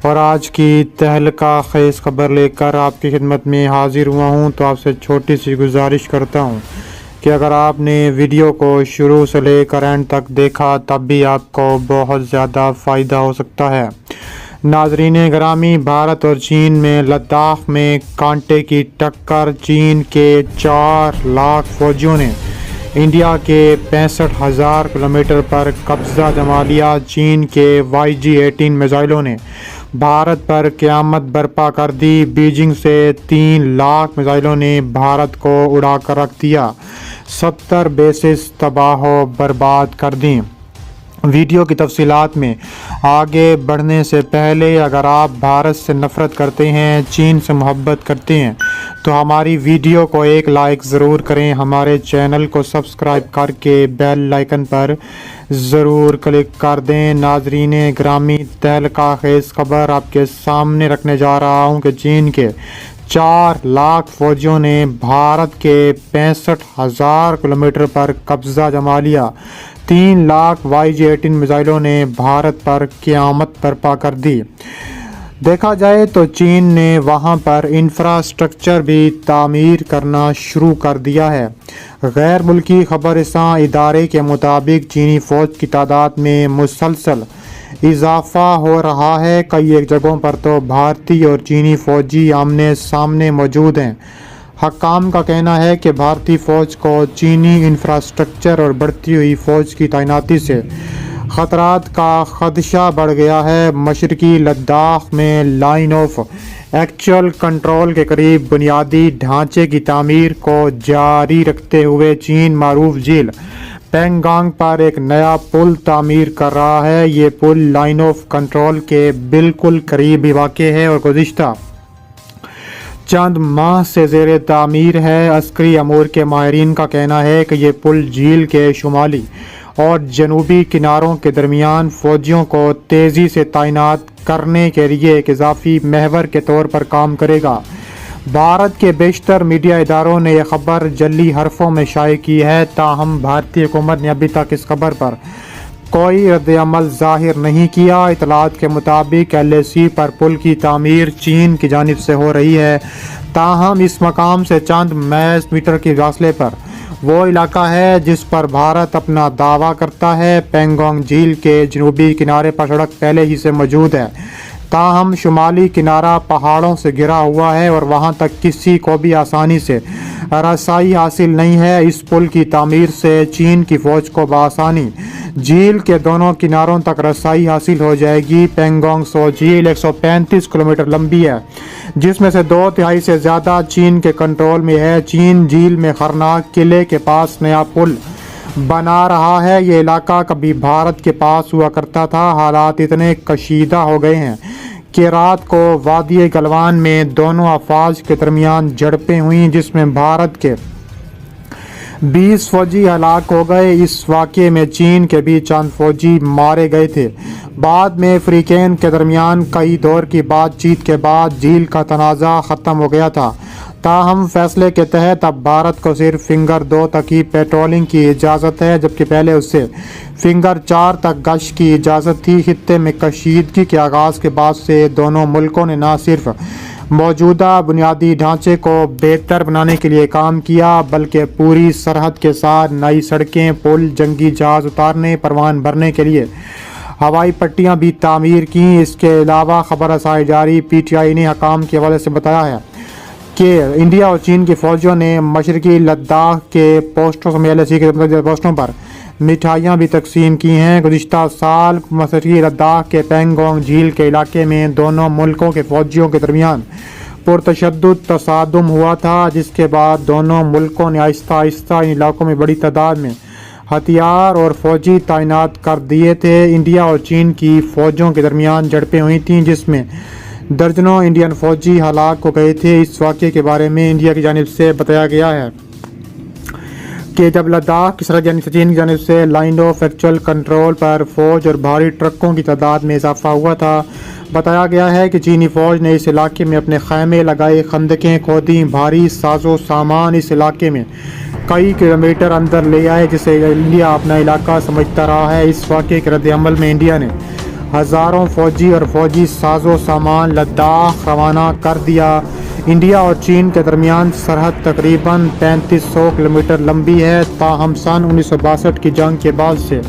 اور آج کی تہلکہ خیز خبر لے کر آپ کی خدمت میں حاضر ہوا ہوں۔ تو آپ سے چھوٹی سی گزارش کرتا ہوں کہ اگر آپ نے ویڈیو کو شروع سے لے کر اینڈ تک دیکھا تب بھی آپ کو بہت زیادہ فائدہ ہو سکتا ہے۔ ناظرین گرامی، بھارت اور چین میں لداخ میں کانٹے کی ٹکر۔ چین کے 4 لاکھ فوجیوں نے انڈیا کے 65,000 کلومیٹر پر قبضہ جما لیا۔ چین کے YG-18 میزائلوں نے بھارت پر قیامت برپا کر دی۔ بیجنگ سے 3 لاکھ میزائلوں نے بھارت کو اڑا کر رکھ دیا۔ 70 بیسز تباہ و برباد کر دیں۔ ویڈیو کی تفصیلات میں آگے بڑھنے سے پہلے اگر آپ بھارت سے نفرت کرتے ہیں، چین سے محبت کرتے ہیں تو ہماری ویڈیو کو ایک لائک ضرور کریں۔ ہمارے چینل کو سبسکرائب کر کے بیل آئیکن پر ضرور کلک کر دیں۔ ناظرین گرامی، تہلکہ خیز خبر آپ کے سامنے رکھنے جا رہا ہوں کہ چین کے 4 لاکھ فوجیوں نے بھارت کے 65,000 کلومیٹر پر قبضہ جما لیا۔ 3 لاکھ YG-18 میزائلوں نے بھارت پر قیامت برپا کر دی۔ دیکھا جائے تو چین نے وہاں پر انفراسٹرکچر بھی تعمیر کرنا شروع کر دیا ہے۔ غیر ملکی خبر رساں ادارے کے مطابق چینی فوج کی تعداد میں مسلسل اضافہ ہو رہا ہے۔ کئی ایک جگہوں پر تو بھارتی اور چینی فوجی آمنے سامنے موجود ہیں۔ حکام کا کہنا ہے کہ بھارتی فوج کو چینی انفراسٹرکچر اور بڑھتی ہوئی فوج کی تعیناتی سے خطرات کا خدشہ بڑھ گیا ہے۔ مشرقی لداخ میں لائن آف ایکچوئل کنٹرول کے قریب بنیادی ڈھانچے کی تعمیر کو جاری رکھتے ہوئے چین معروف جھیل پینگانگ پر ایک نیا پل تعمیر کر رہا ہے۔ یہ پل لائن آف کنٹرول کے بالکل قریب ہی واقع ہے اور گزشتہ چند ماہ سے زیر تعمیر ہے۔ عسکری امور کے ماہرین کا کہنا ہے کہ یہ پل جھیل کے شمالی اور جنوبی کناروں کے درمیان فوجیوں کو تیزی سے تعینات کرنے کے لیے ایک اضافی محور کے طور پر کام کرے گا۔ بھارت کے بیشتر میڈیا اداروں نے یہ خبر جعلی حرفوں میں شائع کی ہے، تاہم بھارتی حکومت نے ابھی تک اس خبر پر کوئی رد عمل ظاہر نہیں کیا۔ اطلاعات کے مطابق LAC پر پل کی تعمیر چین کی جانب سے ہو رہی ہے، تاہم اس مقام سے چند محض میٹر کے فاصلے پر وہ علاقہ ہے جس پر بھارت اپنا دعویٰ کرتا ہے۔ پینگانگ جھیل کے جنوبی کنارے پر سڑک پہلے ہی سے موجود ہے، تاہم شمالی کنارہ پہاڑوں سے گھرا ہوا ہے اور وہاں تک کسی کو بھی آسانی سے رسائی حاصل نہیں ہے۔ اس پل کی تعمیر سے چین کی فوج کو بآسانی جھیل کے دونوں کناروں تک رسائی حاصل ہو جائے گی۔ پینگانگ سو جھیل 135 کلومیٹر لمبی ہے، جس میں سے 2/3 سے زیادہ چین کے کنٹرول میں ہے۔ چین جھیل میں خرناک قلعے کے پاس نیا پل بنا رہا ہے۔ یہ علاقہ کبھی بھارت کے پاس ہوا کرتا تھا۔ حالات اتنے کشیدہ ہو گئے ہیں کہ رات کو وادی گلوان میں دونوں افواج کے درمیان جھڑپیں ہوئیں، جس میں بھارت کے 20 فوجی ہلاک ہو گئے۔ اس واقعے میں چین کے بھی چند فوجی مارے گئے تھے۔ بعد میں فریقین کے درمیان کئی دور کی بات چیت کے بعد جھیل کا تنازع ختم ہو گیا تھا، تاہم فیصلے کے تحت اب بھارت کو صرف فنگر 2 تک ہی پیٹرولنگ کی اجازت ہے، جبکہ پہلے اس سے فنگر 4 تک گشت کی اجازت تھی۔ خطے میں کشیدگی کے آغاز کے بعد سے دونوں ملکوں نے نہ صرف موجودہ بنیادی ڈھانچے کو بہتر بنانے کے لیے کام کیا، بلکہ پوری سرحد کے ساتھ نئی سڑکیں، پل، جنگی جہاز اتارنے، پروان بھرنے کے لیے ہوائی پٹیاں بھی تعمیر کیں۔ اس کے علاوہ خبر رسائی جاری PTI نے حکام کے حوالے سے بتایا ہے کہ انڈیا اور چین کی فوجیوں نے مشرقی لداخ کے پوسٹوں سمیت LAC کے پوسٹوں پر مٹھائیاں بھی تقسیم کی ہیں۔ گزشتہ سال مشرقی لداخ کے پینگانگ جھیل کے علاقے میں دونوں ملکوں کے فوجیوں کے درمیان پرتشدد تصادم ہوا تھا، جس کے بعد دونوں ملکوں نے آہستہ آہستہ ان علاقوں میں بڑی تعداد میں ہتھیار اور فوجی تعینات کر دیے تھے۔ انڈیا اور چین کی فوجوں کے درمیان جھڑپیں ہوئی تھیں، جس میں درجنوں انڈین فوجی ہلاک ہو گئے تھے۔ اس واقعے کے بارے میں انڈیا کی جانب سے بتایا گیا ہے کہ جب لداخ کی سرحد یعنی چین کی جانب سے لائن آف ایکچوئل کنٹرول پر فوج اور بھاری ٹرکوں کی تعداد میں اضافہ ہوا تھا، بتایا گیا ہے کہ چینی فوج نے اس علاقے میں اپنے خیمے لگائے، خندقیں کھودیں، بھاری ساز و سامان اس علاقے میں کئی کلومیٹر اندر لے آئے، جسے انڈیا اپنا علاقہ سمجھتا رہا ہے۔ اس واقعے کے رد عمل میں انڈیا نے ہزاروں فوجی اور فوجی ساز و سامان لداخ روانہ کر دیا۔ انڈیا اور چین کے درمیان سرحد تقریباً 3500 کلومیٹر لمبی ہے، تاہم سن 1962 کی جنگ کے بعد سے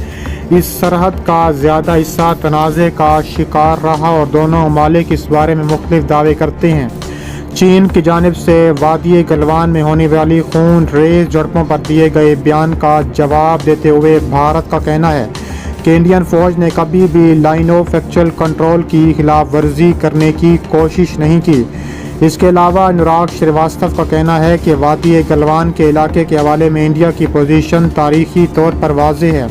اس سرحد کا زیادہ حصہ تنازع کا شکار رہا اور دونوں ممالک اس بارے میں مختلف دعوے کرتے ہیں۔ چین کی جانب سے وادی گلوان میں ہونے والی خون ریز جھڑپوں پر دیے گئے بیان کا جواب دیتے ہوئے بھارت کا کہنا ہے کہ انڈین فوج نے کبھی بھی لائن آف ایکچوئل کنٹرول کی خلاف ورزی کرنے کی کوشش نہیں کی۔ اس کے علاوہ انوراگ شریواستو کا کہنا ہے کہ وادی گلوان کے علاقے کے حوالے میں انڈیا کی پوزیشن تاریخی طور پر واضح ہے۔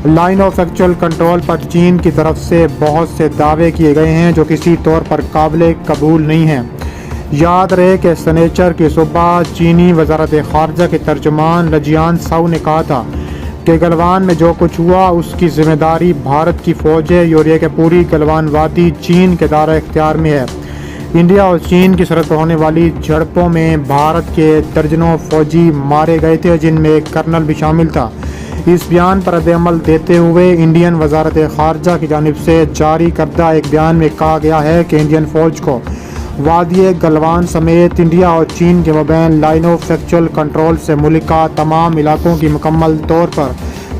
لائن آف ایکچوئل کنٹرول پر چین کی طرف سے بہت سے دعوے کیے گئے ہیں جو کسی طور پر قابل قبول نہیں ہیں۔ یاد رہے کہ سنیچر کی صبح چینی وزارت خارجہ کے ترجمان لجیان ساؤ نے کہا تھا کہ گلوان میں جو کچھ ہوا اس کی ذمہ داری بھارت کی فوج ہے اور یہ کہ پوری گلوان وادی چین کے دائرہ اختیار میں ہے۔ انڈیا اور چین کی سرحد پر ہونے والی جھڑپوں میں بھارت کے درجنوں فوجی مارے گئے تھے جن میں ایک کرنل بھی شامل تھا۔ اس بیان پر رد عمل دیتے ہوئے انڈین وزارت خارجہ کی جانب سے جاری کردہ ایک بیان میں کہا گیا ہے کہ انڈین فوج کو وادی گلوان سمیت انڈیا اور چین کے مابین لائن آف ایکچوئل کنٹرول سے ملک کا تمام علاقوں کی مکمل طور پر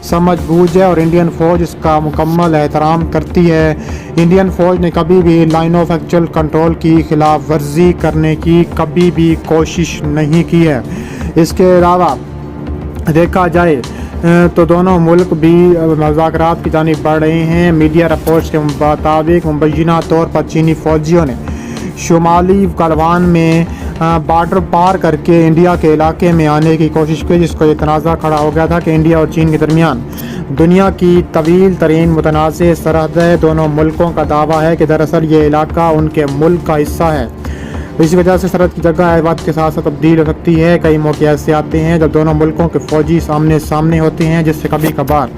سمجھ بوجھ ہے اور انڈین فوج اس کا مکمل احترام کرتی ہے۔ انڈین فوج نے کبھی بھی لائن آف ایکچوئل کنٹرول کی خلاف ورزی کرنے کی کبھی بھی کوشش نہیں کی ہے۔ اس کے علاوہ دیکھا جائے تو دونوں ملک بھی مذاکرات کی جانب بڑھ رہے ہیں۔ میڈیا رپورٹس کے مطابق مبینہ طور پر چینی فوجیوں نے شمالی گلوان میں بارڈر پار کر کے انڈیا کے علاقے میں آنے کی کوشش کی، جس کو یہ تنازع کھڑا ہو گیا تھا کہ انڈیا اور چین کے درمیان دنیا کی طویل ترین متنازع سرحد ہے۔ دونوں ملکوں کا دعویٰ ہے کہ دراصل یہ علاقہ ان کے ملک کا حصہ ہے۔ اسی وجہ سے سرحد کی جگہ وقت کے ساتھ ساتھ تبدیل ہو سکتی ہے۔ کئی موقع ایسے آتے ہیں جب دونوں ملکوں کے فوجی آمنے سامنے ہوتے ہیں جس سے کبھی کبھار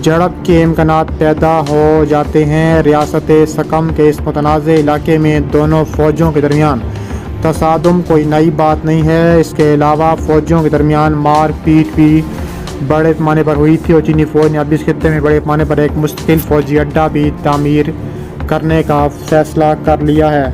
جھڑپ کے امکانات پیدا ہو جاتے ہیں۔ ریاست سکم کے اس متنازع علاقے میں دونوں فوجوں کے درمیان تصادم کوئی نئی بات نہیں ہے۔ اس کے علاوہ فوجوں کے درمیان مار پیٹ بھی بڑے پیمانے پر ہوئی تھی اور چینی فوج نے اب اس خطے میں بڑے پیمانے پر ایک مستقل فوجی اڈہ بھی تعمیر کرنے کا فیصلہ کر لیا ہے۔